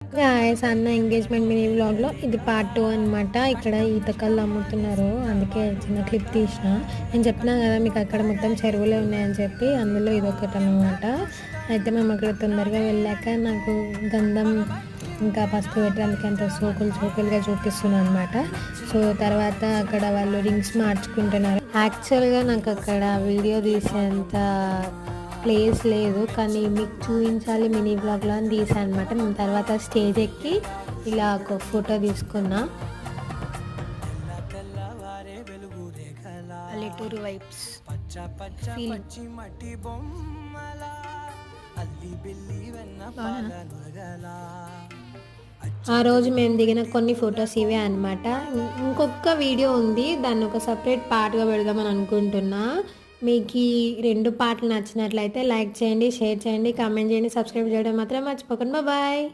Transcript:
Guys అన్న engagement mini వ్లాగ్లో ఇది పార్ట్ 2 అనమాట. ఇక్కడ ఈత కళ్ళు అమ్ముతున్నారు, అందుకే చిన్న క్లిప్ తీసిన. నేను చెప్పినా కదా మీకు అక్కడ మొత్తం చెరువులే ఉన్నాయని చెప్పి, అందులో ఇదొకటి అనమాట. అయితే మేము అక్కడ తొందరగా వెళ్ళాక నాకు గంధం ఇంకా పసుపు పెట్టడానికి అంత సోకులుగా చూపిస్తున్నాను అనమాట. సో తర్వాత అక్కడ వాళ్ళు రింగ్స్ మార్చుకుంటున్నారు. యాక్చువల్గా నాకు అక్కడ వీడియో తీసేంత ప్లేస్ లేదు, కానీ మీకు చూపించాలి మినీ బ్లాగ్లో అని తీసాను అనమాట. మేము తర్వాత స్టేజ్ ఎక్కి ఇలా ఒక ఫోటో తీసుకున్నా. పల్లెటూరు వైబ్స్ ఆ రోజు మేము దిగిన కొన్ని ఫొటోస్ ఇవే అనమాట. ఇంకొక వీడియో ఉంది, దాన్ని ఒక సపరేట్ పార్ట్గా పెడదామని అనుకుంటున్నా. మీకు ఈ 2 పార్ట్లు నచ్చినట్లయితే లైక్ చేయండి, షేర్ చేయండి, కామెంట్ చేయండి, సబ్స్క్రైబ్ చేయడం మాత్రం మర్చిపోకండి. బాయ్.